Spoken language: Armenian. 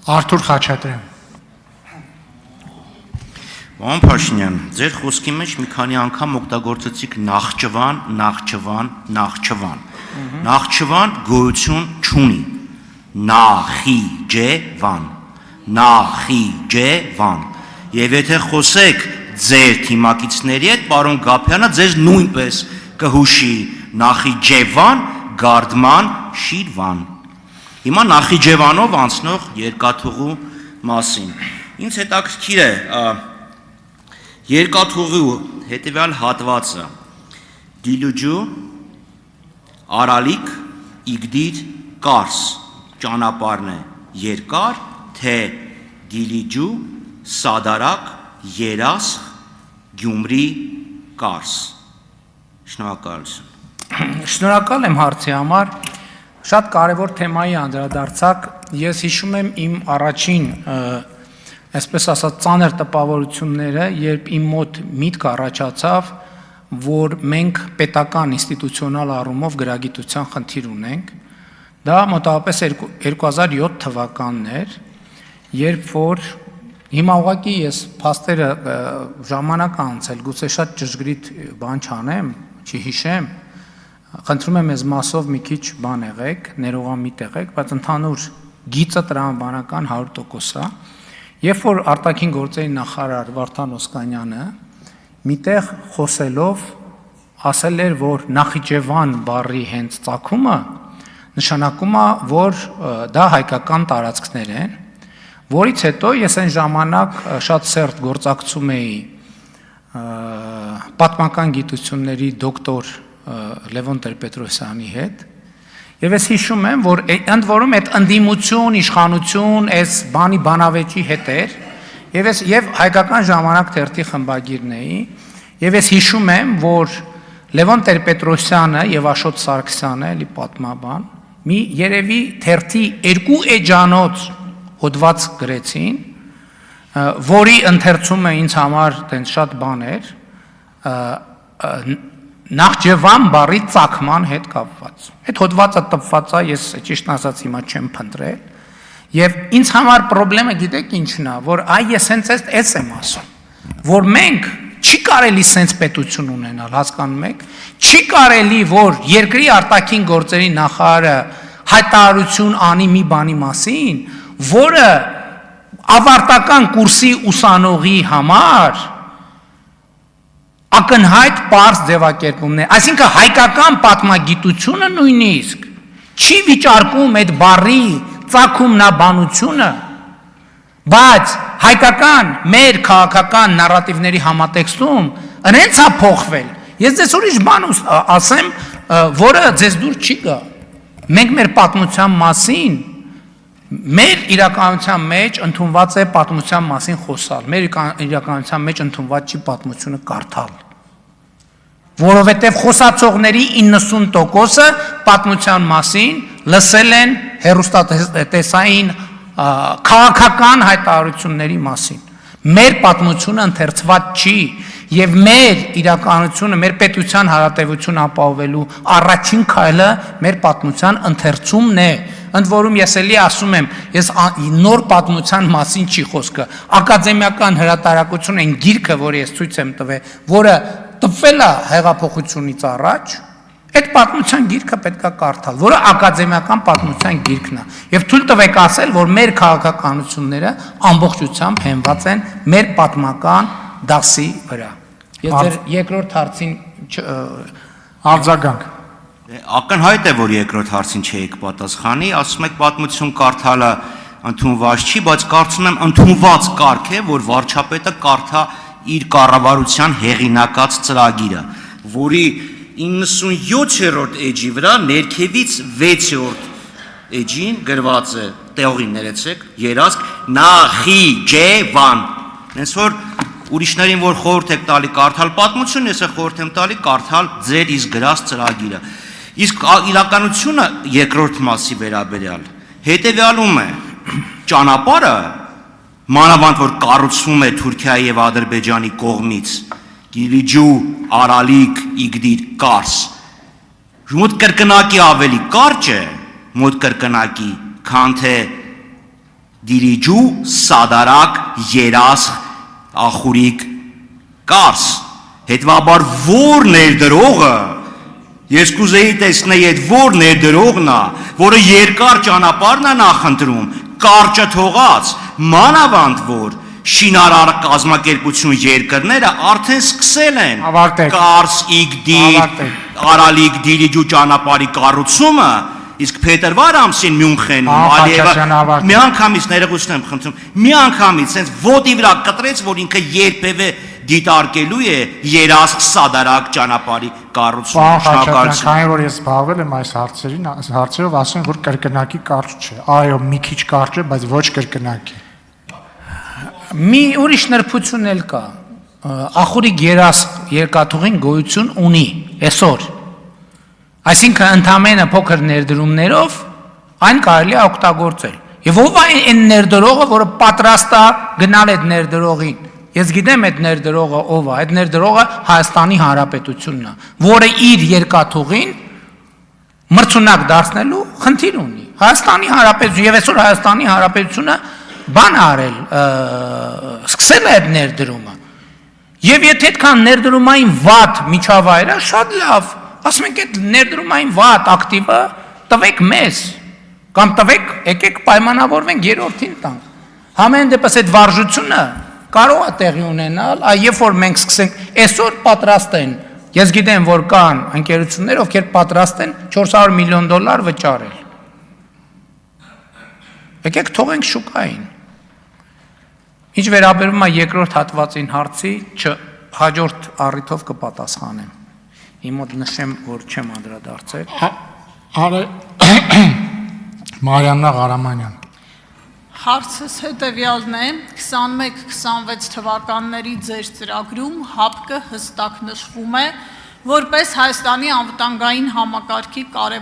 Արթուր Խաչատրյան։ Պարոն Փաշինյան, ձեր խոսքի մեջ մի քանի անգամ օգտագործեցիք Նախճեվան։ Նախճեվան գոյություն չունի։ Նախիջևան։ Եվ եթե խոսեք ձեր թիմակիցների հետ, պարոն Գափյանը ձեզ նույնպես կհուշի Նախիջևան, Գարդման, Շիրվան։ Հիմա Նախիջևանով անցնող երկաթուղու մասին։ Ինձ հետաքրքիր է երկաթուղու հետևյալ հատվածը. Դիլուջու, Արալիկ, Իգդիր, Կարս ճանապարհն է երկար, թե Դիլիջու, Սադարակ, Երասխ, Գյումրի, Կարս։ Շնորհակալություն։ Շնորհակալ եմ հարցի համար, շատ կարևոր թեմայի անդրադարձակ, ես հիշում եմ իմ առաջին, այսպես ասած, ծանր տպավորությունները, երբ իմ մոտ միտք առաջացավ, որ մենք պետական ինստիտուցիոնալ առումով գրագիտության խնդիր ունենք, դա մոտավորապես 2007 թվականն էր, երբ որ հիմա ուղղակի ես փաստերը ժամանակ անցել, գուցե շատ ճշգրիտ բան չանեմ, չհիշեմ, խնդրում եմ ես մասով մի քիչ բան եղեք, ներողամիտ եղեք, բայց ընդհանուր գիծը տրամաբանական 100% է, երբ որ արտաքին գործերի նախարար Վարդան Օսկանյանը միտեղ խոսելով ասել էր, որ Նախիջևան բառի հենց ծագումը նշանակում է, որ դա հայկական տարածքներ են, որից հետո ես այն ժամանակ շատ սերտ գործակցում էի պատմական գիտությունների դոկտոր Լևոն Տեր-Պետրոսյանի հետ, եւ ես հիշում եմ, որ ընդ որում այդ ընդդիմություն, իշխանություն, այս բանի բանավեճի հետ էր, եւ հայկական ժամանակ թերթի խմբագիրն էի, եւ ես հիշում եմ, որ Լևոն Տեր-Պետրոսյանը եւ Աշոտ Սարգսյանը, էլի պատմաբան, մի երևի թերթի 2 էջանոց հոդված գրեցին, որի ընթերցումը ինձ համար տենց շատ բան էր, Նախճեվան բառի ծագման հետ կապված։ Այդ հոդվածը տպված է, ես ճիշտ ասած հիմա չեմ փնտրել, եւ ինձ համար խնդրեմը գիտեք ինչն է, որ ես հենց էս եմ ասում, որ մենք չի կարելի սենց պետություն ունենալ, հասկանում եք, չի կարելի, որ երկրի արտաքին գործերի նախարարը հայտարարություն անի մի բանի մասին, որը ավարտական կուրսի ուսանողի համար ակնհայտ պարզ ձևակերպումն է, այսինքն հայկական պատմագիտությունը նույնիսկ չի վիճարկում այդ բառի ծագումնաբանությունը, բայց հայկական մեր քաղաքական նարատիվների համատեքստում ընենց է փոխվել։ Ես ձեզ ուրիշ բան ասեմ, որը ձեզ դուր չի գա։ Մենք մեր պատմության մասին, մեր իրականության մեջ ընդունված է պատմության մասին խոսալ, մեր իրականության մեջ ընդունված չի պատմությունը կարդալ, որովհետև խոսացողների 90%-ը պատմության մասին լսել են հեռուստատեսային քաղաքական հայտարարությունների մասին, մեր պատմությունը ընթերցված չի, եւ մեր իրականությունը, մեր պետության հարատեվությունը ապահովելու առաջին քայլը մեր պատմության ընթերցումն է, ընդ որում ես էլի ասում եմ, ես նոր պատմության մասին չի խոսքը, ակադեմիական հրատարակություն են գիրքը, որը ես ցույց եմ տվել, որը տպվել է հեղափոխությունից առաջ, այդ պատմության գիրքը պետք է կարդալ, որը ակադեմիական պատմության գիրքն է, եւ թույլ տվեք ասել, որ մեր քաղաքականությունները ամբողջությամբ հենված են մեր պատմական դասի վրա։ Ես ձեր երկրորդ հարցին արձագանք։ Ակնհայտ է, որ երկրորդ հարցին չէիք պատասխանի, ասում եք պատմություն կարդալը ընդունված չի, բայց կարծում եմ ընդունված կարգ է, որ վարչապետը կարդա իր կառավարության հեղինակած ծրագիրը, որի 97-րդ էջի վրա ներքևից 6-րդ էջին գրված է, տեղին ներեցեք, երազք Նախիջևան։ Հենց որ ուրիշներին որ խորհուրդ եք տալի կարդալ պատմություն, ես խորհուրդ եմ տալի կարդալ ձեր իսկ գրած ծրագիրը։ Իսկ իրականությունը երկրորդ մասի վերաբերյալ հետևյալում է, ճանապարհը մանավանդ որ կառուցվում է Թուրքիայի եւ Ադրբեջանի կողմից, Դիլիջու, Արալիկ, Իգդիր, Կարս, մոտ կրկնակի ավելի կարճ է, մոտ կրկնակի, քան թե դիրիջու սադարակ երասխ ախուրիկ կարս հետվաբար որ ներդրողը ես կուզեի տեսնեի այդ որ ներդրողն է որը երկար ճանապարհն է նախընտրում կարճը թողած մանավանդ որ շինարար կազմակերպություն երկրները արդեն սկսել են Կարս իգդի արալիկ դիրիջու ճանապարհի կառուցումը իսկ փետրվար ամսին Մյունխենում Ալիևը մի անգամից ներողություն եմ խնդրում մի անգամից sense ոտի վրա կտրեց որ ինքը երբևէ դիտարկելու է երասխ սադարակ ճանապարհի կառուցումը շնորհակալություն քանի որ ես զբաղվել եմ այս հարցերով ասեմ որ կրկնակի կարճ չէ այո մի քիչ կարճ է բայց ոչ կրկնակի մի ուրիշ նրբություն էլ կա ախուրիկ երասխ երկաթուղին գոյություն ունի այսօր այսինքն ընդամենը փոքր ներդրումներով այն կարելի է օգտագործել եւ ով է այն ներդրողը որը պատրաստ է գնալ այդ ներդրողին ես գիտեմ այդ ներդրողը ով է այդ ներդրողը Հայաստանի Հանրապետությունն է որը իր երկաթուղին մրցունակ դարձնելու խնդիր ունի Հայաստանի Հանրապետություն եւ այսօր Հայաստանի Հանրապետությունը բան արել սկսել է այդ ներդրումը եւ եթե այդքան ներդրումային վատ միջավայրը շատ լավ ասում ենք այդ ներդրումային վատ ակտիվը տվեք մեզ կամ տվեք եկեք պայմանավորվենք երրորդին տանք համեն դեպս այդ վարժությունը կարող է տեղի ունենալ երբ որ մենք սկսենք այսօր պատրաստ են ես գիտեմ որ կան ընկերություններ ովքեր պատրաստ են $400 միլիոն վճարել եկեք թողենք շուկային ինչ վերաբերում է երկրորդ հատվածին հարցի հաջորդ առիթով կպատասխանեմ Իմ մոտ նշեմ, որ չեմ անդրադարձել։ Մարիաննա Ղարամանյան։ Հարցս հետևյալն է, 21-26 թվականների ձեր ծրագրում ՀԱՊԿ-ը հստակ նշվում է, որպես Հայաստանի անվտանգային համակարգի կարևոր